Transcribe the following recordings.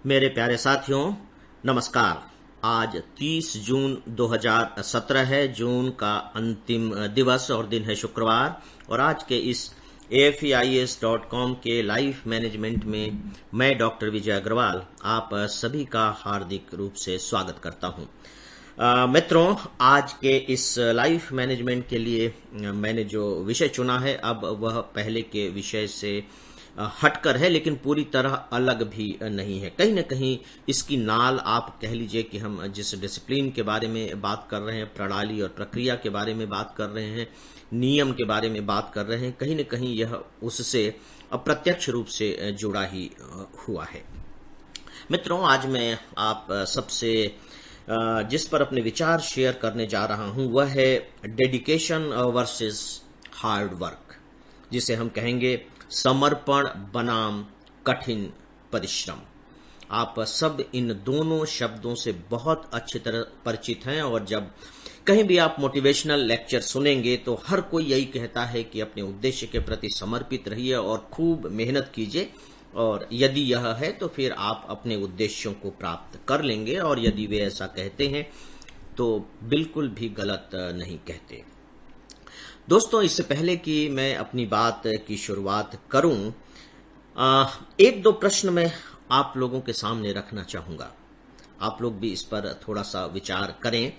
मेरे प्यारे साथियों, नमस्कार। आज 30 जून 2017 है। जून का अंतिम दिवस और दिन है शुक्रवार। और आज के इस AFEIS.com के लाइफ मैनेजमेंट में मैं डॉक्टर विजय अग्रवाल आप सभी का हार्दिक रूप से स्वागत करता हूं। मित्रों, आज के इस लाइफ मैनेजमेंट के लिए मैंने जो विषय चुना है अब वह पहले के विषय से हटकर है, लेकिन पूरी तरह अलग भी नहीं है। कहीं न कहीं इसकी नाल आप कह लीजिए कि हम जिस डिसिप्लिन के बारे में बात कर रहे हैं, प्रणाली और प्रक्रिया के बारे में बात कर रहे हैं, नियम के बारे में बात कर रहे हैं, कहीं न कहीं यह उससे अप्रत्यक्ष रूप से जुड़ा ही हुआ है। मित्रों, आज मैं आप सबसे जिस पर अपने विचार शेयर करने जा रहा हूं वह है डेडिकेशन वर्सेस हार्ड वर्क, जिसे हम कहेंगे समर्पण बनाम कठिन परिश्रम। आप सब इन दोनों शब्दों से बहुत अच्छी तरह परिचित हैं और जब कहीं भी आप मोटिवेशनल लेक्चर सुनेंगे तो हर कोई यही कहता है कि अपने उद्देश्य के प्रति समर्पित रहिए और खूब मेहनत कीजिए, और यदि यह है तो फिर आप अपने उद्देश्यों को प्राप्त कर लेंगे। और यदि वे ऐसा कहते हैं तो बिल्कुल भी गलत नहीं कहते। दोस्तों, इससे पहले कि मैं अपनी बात की शुरुआत करूं, एक दो प्रश्न मैं आप लोगों के सामने रखना चाहूंगा। आप लोग भी इस पर थोड़ा सा विचार करें,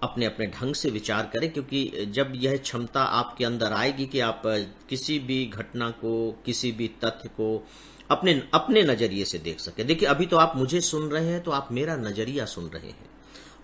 अपने अपने ढंग से विचार करें, क्योंकि जब यह क्षमता आपके अंदर आएगी कि आप किसी भी घटना को, किसी भी तथ्य को अपने अपने नजरिए से देख सके। देखिए, अभी तो आप मुझे सुन रहे हैं तो आप मेरा नजरिया सुन रहे हैं,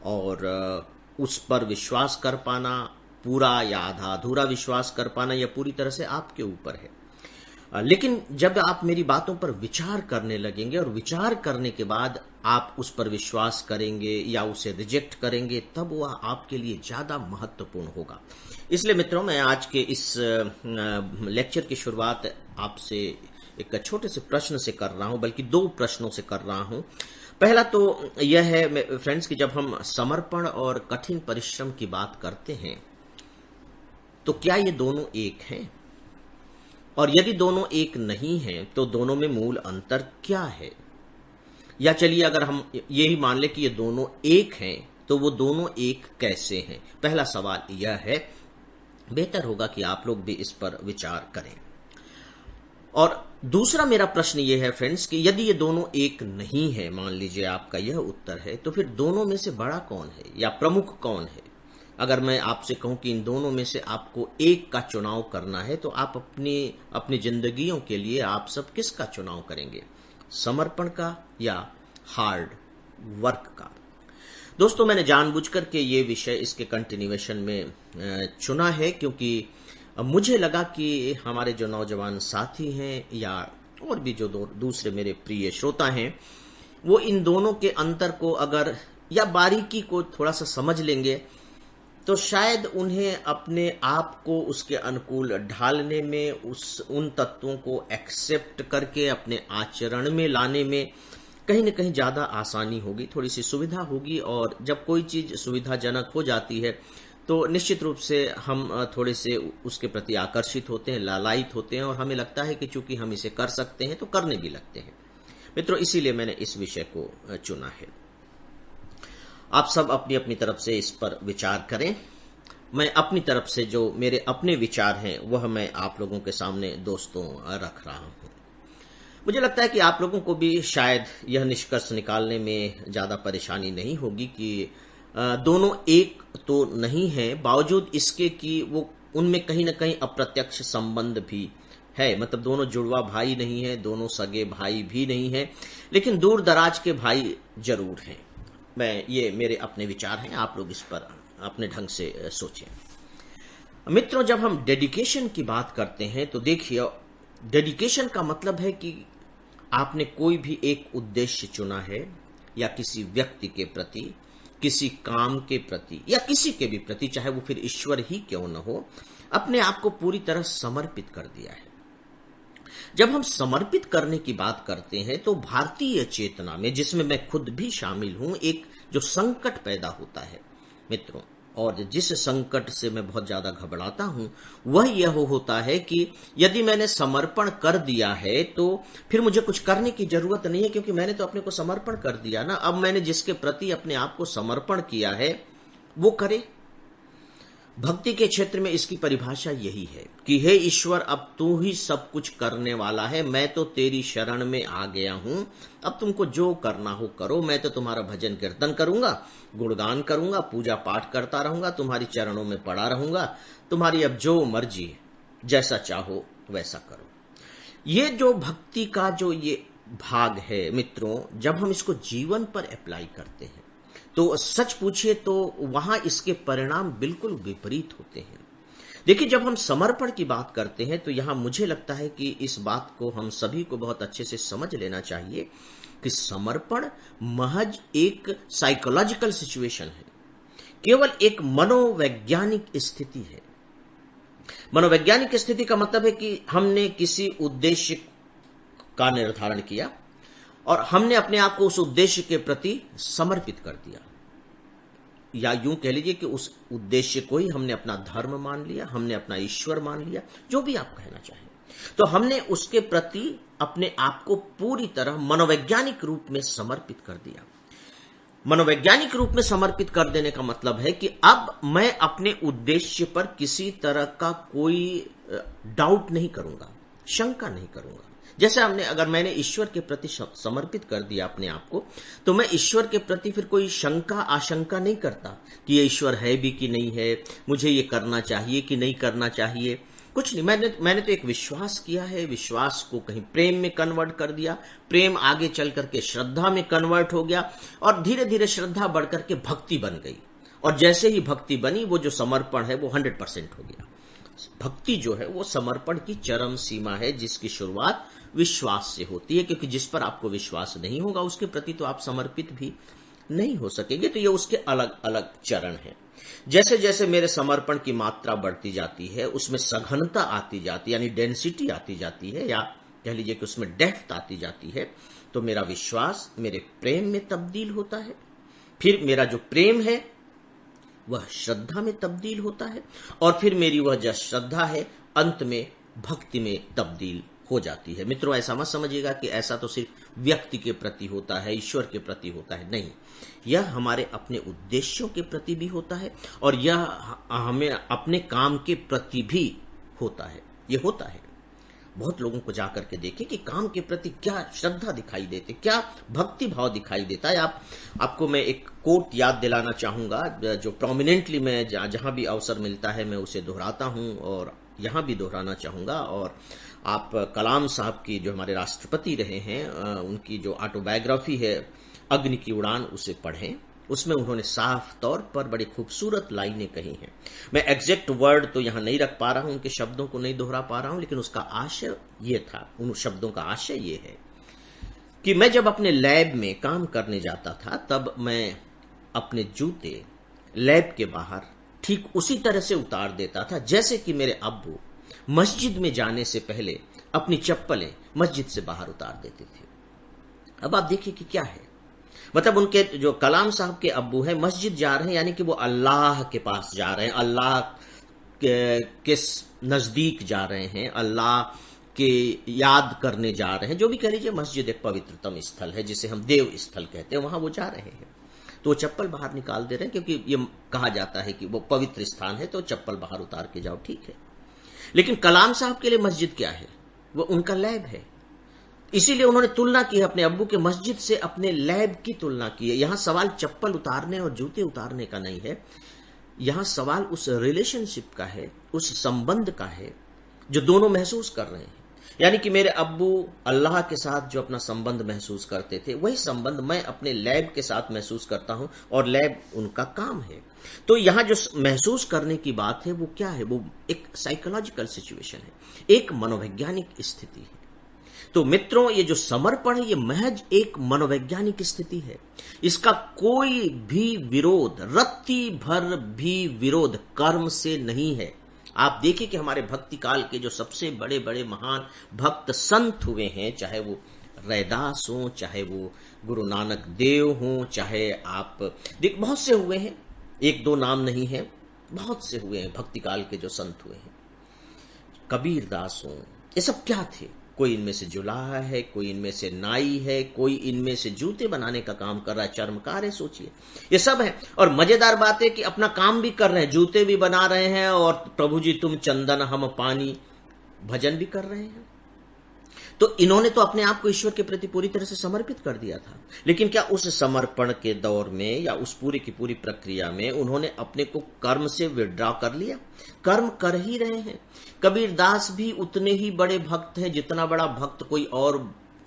और उस पर विश्वास कर पाना, पूरा या आधा अधूरा विश्वास कर पाना, यह पूरी तरह से आपके ऊपर है। लेकिन जब आप मेरी बातों पर विचार करने लगेंगे और विचार करने के बाद आप उस पर विश्वास करेंगे या उसे रिजेक्ट करेंगे, तब वह आपके लिए ज्यादा महत्वपूर्ण होगा। इसलिए मित्रों, मैं आज के इस लेक्चर की शुरुआत आपसे एक छोटे से प्रश्न से कर रहा हूं, बल्कि दो प्रश्नों से कर रहा हूं। पहला तो यह है फ्रेंड्स कि जब हम समर्पण और कठिन परिश्रम की बात करते हैं तो क्या ये दोनों एक हैं? और यदि दोनों एक नहीं हैं तो दोनों में मूल अंतर क्या है? या चलिए, अगर हम यही मान लें कि ये दोनों एक हैं तो वो दोनों एक कैसे हैं? पहला सवाल यह है। बेहतर होगा कि आप लोग भी इस पर विचार करें। और दूसरा मेरा प्रश्न यह है फ्रेंड्स कि यदि ये दोनों एक नहीं है, मान लीजिए आपका यह उत्तर है, तो फिर दोनों में से बड़ा कौन है या प्रमुख कौन है? अगर मैं आपसे कहूं कि इन दोनों में से आपको एक का चुनाव करना है तो आप अपनी जिंदगियों के लिए आप सब किसका चुनाव करेंगे? समर्पण का या हार्ड वर्क का? दोस्तों, मैंने जानबूझकर के ये विषय इसके कंटिन्यूएशन में चुना है, क्योंकि मुझे लगा कि हमारे जो नौजवान साथी हैं या और भी जो दूसरे मेरे प्रिय श्रोता हैं, वो इन दोनों के अंतर को अगर या बारीकी को थोड़ा सा समझ लेंगे तो शायद उन्हें अपने आप को उसके अनुकूल ढालने में, उन तत्वों को एक्सेप्ट करके अपने आचरण में लाने में कहीं न कहीं ज्यादा आसानी होगी, थोड़ी सी सुविधा होगी। और जब कोई चीज सुविधाजनक हो जाती है तो निश्चित रूप से हम थोड़े से उसके प्रति आकर्षित होते हैं, लालायित होते हैं, और हमें लगता है कि चूंकि हम इसे कर सकते हैं तो करने भी लगते हैं। मित्रों, इसीलिए मैंने इस विषय को चुना है। आप सब अपनी अपनी तरफ से इस पर विचार करें। मैं अपनी तरफ से जो मेरे अपने विचार हैं वह मैं आप लोगों के सामने दोस्तों रख रहा हूं। मुझे लगता है कि आप लोगों को भी शायद यह निष्कर्ष निकालने में ज्यादा परेशानी नहीं होगी कि दोनों एक तो नहीं है, बावजूद इसके कि वो उनमें कहीं ना कहीं अप्रत्यक्ष संबंध भी है। मतलब दोनों जुड़वा भाई नहीं है, दोनों सगे भाई भी नहीं है, लेकिन दूर दराज के भाई जरूर हैं। ये मेरे अपने विचार हैं, आप लोग इस पर अपने ढंग से सोचें। मित्रों, जब हम डेडिकेशन की बात करते हैं तो देखिए, डेडिकेशन का मतलब है कि आपने कोई भी एक उद्देश्य चुना है, या किसी व्यक्ति के प्रति, किसी काम के प्रति, या किसी के भी प्रति, चाहे वो फिर ईश्वर ही क्यों न हो, अपने आप को पूरी तरह समर्पित कर दिया है। जब हम समर्पित करने की बात करते हैं तो भारतीय चेतना में, जिसमें मैं खुद भी शामिल हूं, एक जो संकट पैदा होता है मित्रों, और जिस संकट से मैं बहुत ज्यादा घबराता हूं वह यह होता है कि यदि मैंने समर्पण कर दिया है तो फिर मुझे कुछ करने की जरूरत नहीं है, क्योंकि मैंने तो अपने को समर्पण कर दिया ना। अब मैंने जिसके प्रति अपने आप को समर्पण किया है वो करे। भक्ति के क्षेत्र में इसकी परिभाषा यही है कि हे ईश्वर, अब तू ही सब कुछ करने वाला है, मैं तो तेरी शरण में आ गया हूं, अब तुमको जो करना हो करो। मैं तो तुम्हारा भजन कीर्तन करूंगा, गुणगान करूंगा, पूजा पाठ करता रहूंगा, तुम्हारी चरणों में पड़ा रहूंगा, तुम्हारी अब जो मर्जी है, जैसा चाहो वैसा करो। ये जो भक्ति का जो ये भाग है मित्रों, जब हम इसको जीवन पर अप्लाई करते हैं तो सच पूछिए तो वहां इसके परिणाम बिल्कुल विपरीत होते हैं। देखिए, जब हम समर्पण की बात करते हैं तो यहां मुझे लगता है कि इस बात को हम सभी को बहुत अच्छे से समझ लेना चाहिए कि समर्पण महज एक साइकोलॉजिकल सिचुएशन है, केवल एक मनोवैज्ञानिक स्थिति है। मनोवैज्ञानिक स्थिति का मतलब है कि हमने किसी उद्देश्य का निर्धारण किया और हमने अपने आप को उस उद्देश्य के प्रति समर्पित कर दिया, या यूं कह लीजिए कि उस उद्देश्य को ही हमने अपना धर्म मान लिया, हमने अपना ईश्वर मान लिया, जो भी आप कहना चाहें। तो हमने उसके प्रति अपने आप को पूरी तरह मनोवैज्ञानिक रूप में समर्पित कर दिया। मनोवैज्ञानिक रूप में समर्पित कर देने का मतलब है कि अब मैं अपने उद्देश्य पर किसी तरह का कोई डाउट नहीं करूंगा, शंका नहीं करूंगा। जैसे अगर मैंने ईश्वर के प्रति समर्पित कर दिया अपने आप को, तो मैं ईश्वर के प्रति फिर कोई शंका आशंका नहीं करता कि ये ईश्वर है भी कि नहीं है, मुझे ये करना चाहिए कि नहीं करना चाहिए, कुछ नहीं। मैंने तो एक विश्वास किया है, विश्वास को कहीं प्रेम में कन्वर्ट कर दिया, प्रेम आगे चल करके श्रद्धा में कन्वर्ट हो गया और धीरे धीरे श्रद्धा बढ़ करके भक्ति बन गई। और जैसे ही भक्ति बनी, वो जो समर्पण है वो 100% हो गया। भक्ति जो है वो समर्पण की चरम सीमा है, जिसकी शुरुआत विश्वास से होती है, क्योंकि जिस पर आपको विश्वास नहीं होगा उसके प्रति तो आप समर्पित भी नहीं हो सकेंगे। तो ये उसके अलग अलग चरण हैं। जैसे जैसे मेरे समर्पण की मात्रा बढ़ती जाती है, उसमें सघनता आती जाती है, यानी डेंसिटी आती जाती है, या कह लीजिए कि उसमें डेप्थ आती जाती है, तो मेरा विश्वास मेरे प्रेम में तब्दील होता है। फिर मेरा जो प्रेम है वह श्रद्धा में तब्दील होता है, और फिर मेरी वह जो श्रद्धा है अंत में भक्ति में तब्दील हो जाती है। मित्रों, ऐसा मत समझिएगा कि ऐसा तो सिर्फ व्यक्ति के प्रति होता है, ईश्वर के प्रति होता है, नहीं। यह हमारे अपने उद्देश्यों के प्रति भी होता है और यह हमें अपने काम के प्रति भी होता है। यह होता है। बहुत लोगों को जाकर के देखें कि काम के प्रति क्या श्रद्धा दिखाई देती, क्या भक्ति भाव दिखाई देता है। आपको मैं एक कोट याद दिलाना चाहूंगा जो प्रोमिनेंटली मैं जहां भी अवसर मिलता है मैं उसे दोहराता हूं और यहां भी दोहराना चाहूंगा। और आप कलाम साहब की, जो हमारे राष्ट्रपति रहे हैं, उनकी जो ऑटोबायोग्राफी है अग्नि की उड़ान, उसे पढ़ें। उसमें उन्होंने साफ तौर पर बड़ी खूबसूरत लाइनें कही हैं। मैं एग्जैक्ट वर्ड तो यहां नहीं रख पा रहा हूं, उनके शब्दों को नहीं दोहरा पा रहा हूं, लेकिन उसका आशय ये था, उन शब्दों का आशय ये है कि मैं जब अपने लैब में काम करने जाता था तब मैं अपने जूते लैब के बाहर ठीक उसी तरह से उतार देता था जैसे कि मेरे अब्बू मस्जिद में जाने से पहले अपनी चप्पलें मस्जिद से बाहर उतार देते थे। अब आप देखिए कि क्या है, मतलब उनके जो कलाम साहब के अब्बू हैं मस्जिद जा रहे हैं, यानी कि वो अल्लाह के पास जा रहे हैं, अल्लाह के नजदीक जा रहे हैं, अल्लाह के याद करने जा रहे हैं। जो भी कह लीजिए, मस्जिद एक पवित्रतम स्थल है जिसे हम देव स्थल कहते हैं, वहां वो जा रहे हैं। तो वो चप्पल बाहर निकाल दे रहे हैं, क्योंकि ये कहा जाता है कि वो पवित्र स्थान है, तो चप्पल बाहर उतार के जाओ, ठीक है। लेकिन कलाम साहब के लिए मस्जिद क्या है? वो उनका लैब है। इसीलिए उन्होंने तुलना की है अपने अब्बू के मस्जिद से, अपने लैब की तुलना की है। यहां सवाल चप्पल उतारने और जूते उतारने का नहीं है, यहां सवाल उस रिलेशनशिप का है, उस संबंध का है जो दोनों महसूस कर रहे हैं। यानी कि मेरे अब्बू अल्लाह के साथ जो अपना संबंध महसूस करते थे, वही संबंध मैं अपने लैब के साथ महसूस करता हूं, और लैब उनका काम है। तो यहां जो महसूस करने की बात है वो क्या है? वो एक साइकोलॉजिकल सिचुएशन है, एक मनोवैज्ञानिक स्थिति है। तो मित्रों, ये जो समर्पण है ये महज एक मनोवैज्ञानिक स्थिति है। इसका कोई भी विरोध, रत्ती भर भी विरोध कर्म से नहीं है। आप देखिए कि हमारे भक्ति काल के जो सबसे बड़े बड़े महान भक्त संत हुए हैं, चाहे वो रैदास हो, चाहे वो गुरु नानक देव हो, चाहे आप बहुत से हुए हैं, एक दो नाम नहीं है, बहुत से हुए हैं भक्ति काल के जो संत हुए हैं। कबीर दास हो, ये सब क्या थे? कोई इनमें से जुलाहा है, कोई इनमें से नाई है, कोई इनमें से जूते बनाने का काम कर रहा है, चर्मकार है, सोचिए ये सब है। और मजेदार बात है कि अपना काम भी कर रहे हैं, जूते भी बना रहे हैं और प्रभु जी तुम चंदन हम पानी भजन भी कर रहे हैं। तो इन्होंने तो अपने आप को ईश्वर के प्रति पूरी तरह से समर्पित कर दिया था, लेकिन क्या उस समर्पण के दौर में या उस पूरी की पूरी प्रक्रिया में उन्होंने अपने को कर्म से विड्रॉ कर लिया? कर्म कर ही रहे हैं। कबीर दास भी उतने ही बड़े भक्त हैं जितना बड़ा भक्त कोई और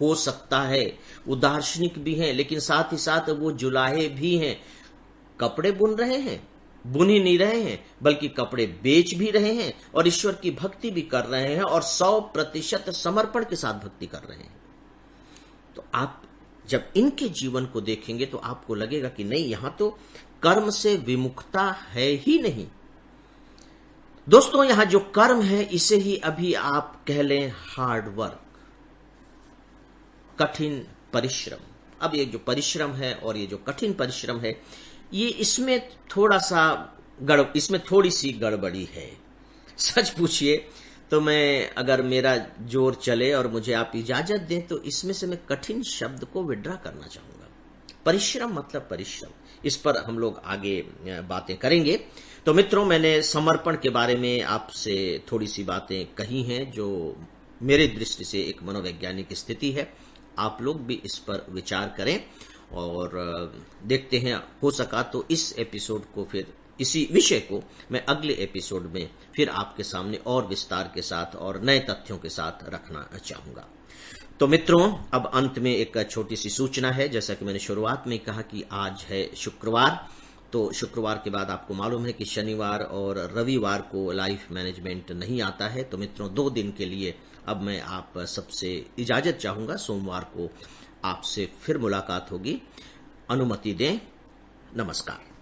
हो सकता है। वो दार्शनिक भी हैं, लेकिन साथ ही साथ वो जुलाहे भी हैं। कपड़े बुन रहे हैं, बुन ही नहीं रहे हैं बल्कि कपड़े बेच भी रहे हैं और ईश्वर की भक्ति भी कर रहे हैं और 100% समर्पण के साथ भक्ति कर रहे हैं। तो आप जब इनके जीवन को देखेंगे तो आपको लगेगा कि नहीं, यहां तो कर्म से विमुखता है ही नहीं। दोस्तों, यहां जो कर्म है इसे ही अभी आप कह लें हार्ड वर्क, कठिन परिश्रम। अब ये जो परिश्रम है और ये जो कठिन परिश्रम है, ये इसमें थोड़ी सी गड़बड़ी है। सच पूछिए तो मैं, अगर मेरा जोर चले और मुझे आप इजाजत दें, तो इसमें से मैं कठिन शब्द को विड्रा करना चाहूंगा। परिश्रम मतलब परिश्रम, इस पर हम लोग आगे बातें करेंगे। तो मित्रों, मैंने समर्पण के बारे में आपसे थोड़ी सी बातें कही हैं जो मेरे दृष्टि से एक मनोवैज्ञानिक स्थिति है। आप लोग भी इस पर विचार करें और देखते हैं, हो सका तो इस एपिसोड को, फिर इसी विषय को मैं अगले एपिसोड में फिर आपके सामने और विस्तार के साथ और नए तथ्यों के साथ रखना चाहूंगा। तो मित्रों, अब अंत में एक छोटी सी सूचना है। जैसा कि मैंने शुरुआत में कहा कि आज है शुक्रवार, तो शुक्रवार के बाद आपको मालूम है कि शनिवार और रविवार को लाइफ मैनेजमेंट नहीं आता है। तो मित्रों, 2 दिन के लिए अब मैं आप सबसे इजाजत चाहूंगा। सोमवार को आपसे फिर मुलाकात होगी। अनुमति दें। नमस्कार।